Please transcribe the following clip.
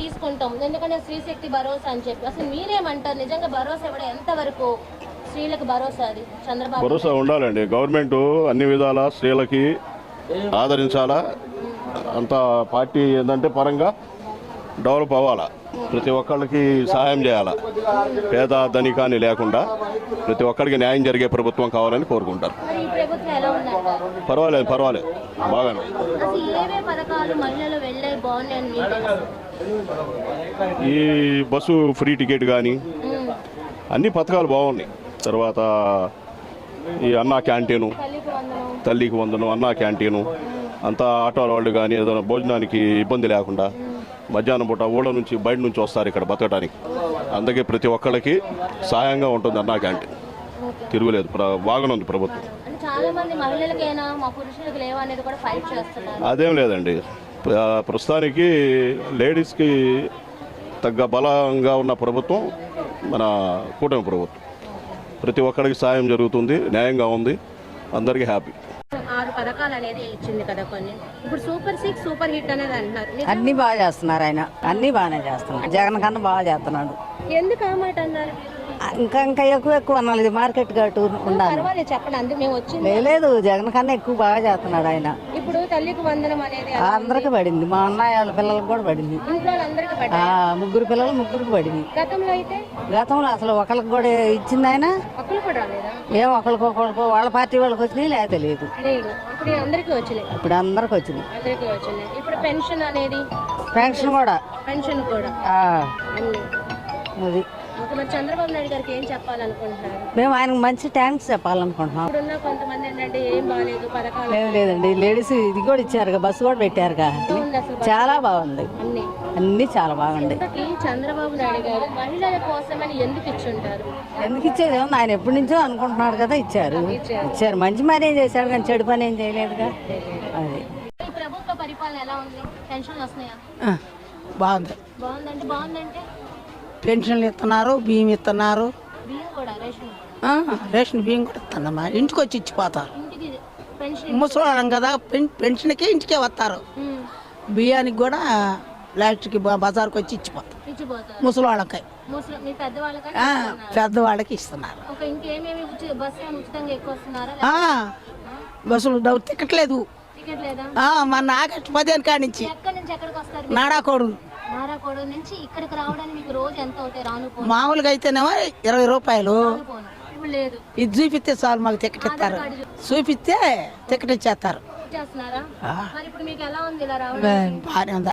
తీసుకుంటాం, ఎందుకంటే స్త్రీశక్తి భరోసా అని చెప్పి. అసలు మీరేమంటారు? నిజంగా భరోసా ఇవ్వడం ఎంతవరకు స్త్రీలకు భరోసా? అది చంద్రబాబు భరోసా ఉండాలండి. గవర్నమెంట్ అన్ని విధాల స్త్రీలకి ఆదరించాలా. అంత పార్టీ ఏంటంటే పరంగా డెవలప్ అవ్వాలా, ప్రతి ఒక్కళ్ళకి సహాయం చేయాలా, పేద ధనికాన్ని లేకుండా ప్రతి ఒక్కరికి న్యాయం జరిగే ప్రభుత్వం కావాలని కోరుకుంటారు. మరి ఈ ప్రభుత్వం ఎలా ఉందంటారు? పర్వాలేదు బాగానే. అసలు ఏవే పథకాలు మహిళలు వెళ్ళే బాగున్నాయని మీకు తెలుసు? ఈ బస్సు ఫ్రీ టికెట్ కానీ అన్ని పథకాలు బాగున్నాయి. తర్వాత ఈ అన్నా క్యాంటీను, తల్లికి వందనం, అన్నా క్యాంటీను అంతా ఆటో వాళ్ళు కానీ ఏదైనా భోజనానికి ఇబ్బంది లేకుండా మధ్యాహ్నం పూట ఊళ్ళ నుంచి బయట నుంచి వస్తారు ఇక్కడ బతకడానికి. అందుకే ప్రతి ఒక్కళ్ళకి సహాయంగా ఉంటుంది అన్నా క్యాంటీన్. తిరుగులేదు, బాగానే ఉంది ప్రభుత్వం. చాలా మంది మహిళలకైనా మా పురుషులకు లేవా అనేది కూడా ఫైట్ చేస్తున్నారు. అదేం లేదండి, ప్రస్తుతానికి లేడీస్కి తగ్గ బలంగా ఉన్న ప్రభుత్వం మన కూటమి ప్రభుత్వం. ప్రతి ఒక్కరికి సాయం జరుగుతుంది, న్యాయంగా ఉంది, అందరికీ హ్యాపీ. 6 పథకాలు అనేది ఇచ్చింది కదా కొన్ని. ఇప్పుడు సూపర్ 6 సూపర్ హిట్ అనేది అంటున్నారు. అన్ని బాగా చేస్తున్నారు ఆయన, అన్ని బాగానే చేస్తున్నారు. జగన్ కన్నా బాగా చేస్తున్నాడు. ఎందుకు ఆ మాట అన్నారు? ఇంకా ఎక్కువ అన్నది మార్కెట్ గట్టు ఉండాలి. పర్వాలేదు చెప్పండి, అందుకు మేము వచ్చింది. లేదు, జగన్ కన్నా ఎక్కువ బాగా చేస్తున్నాడు ఆయన. ఇప్పుడు తల్లికి వందనం అనేది అందరికి పడింది, మా అన్నయ్య వాళ్ళ పిల్లలకు కూడా పడింది. ఇంట్లో అందరికి ముగ్గురు పిల్లలు ముగ్గురికి పడింది. గతంలో అయితే గతంలో అసలు ఒకరికి కూడా ఇచ్చింది ఆయన. ఒక్కరు కూడా రాలేదా? ఏం ఒకరికొకరికి వాళ్ళ పార్టీ వాళ్ళకి వచ్చినాయి, లేకపోతే లేదు. ఇప్పుడు అందరికీ వచ్చినాయి. ఇప్పుడు అందరికి వచ్చినాయి. ఇప్పుడు పెన్షన్ అనేది, పెన్షన్ కూడా అన్ని. అది మరి చంద్రబాబు నాయుడు గారికి ఏం చెప్పాలనుకుంటున్నారు? మేము ఆయనకు మంచి థ్యాంక్స్ చెప్పాలనుకుంటున్నాం. ఇప్పుడున్న కొంతమంది ఏంటంటే ఏం బాగాలేదు పథకాలు. లేదండి, లేడీస్ ఇది కూడా ఇచ్చారుగా, బస్సు కూడా పెట్టారుగా, చాలా బాగుంది. అన్ని చాలా బాగుంది. చంద్రబాబు నాయుడు గారు మహిళల కోసమని ఎందుకు ఇచ్చుంటారు? ఎందుకు ఇచ్చేది? ఆయన ఎప్పటి నుంచో అనుకుంటున్నాడు కదా, ఇచ్చారు. మంచి పని ఏం చేశాడు కానీ చెడు పని ఏం చేయలేదుగా. అది ఈ ప్రభుత్వ పరిపాలన ఎలా ఉంది? పెన్షన్లు వస్తున్నాయా? బాగుందంటే పెన్షన్లు ఇస్తున్నారు, బియ్యం ఇస్తున్నారు. బియ్యం కూడా రేషన్ బియ్యం కూడా ఇస్తున్నామా, ఇంటికి వచ్చి ఇచ్చిపోతారు. ముసలాం కదా, పెన్షన్కి ఇంటికే వస్తారు. బియ్యానికి కూడా లాస్ట్కి బజార్కి వచ్చి ఇచ్చిపోతారు ముసలివాళ్ళకి. పెద్దవాళ్ళకి ఇస్తున్నారు. బస్సులు టికెట్ లేదు. మన ఆగస్టు 15 కాడి నుంచి నాడాకోడు మామూలుగా అయితేనేమో 20 రూపాయలు. ఇది చూపిస్తే చాలు, మాకు టికెట్ ఇస్తారు. చూపిస్తే టికెట్ ఇచ్చేస్తారు. బాగానే ఉంది.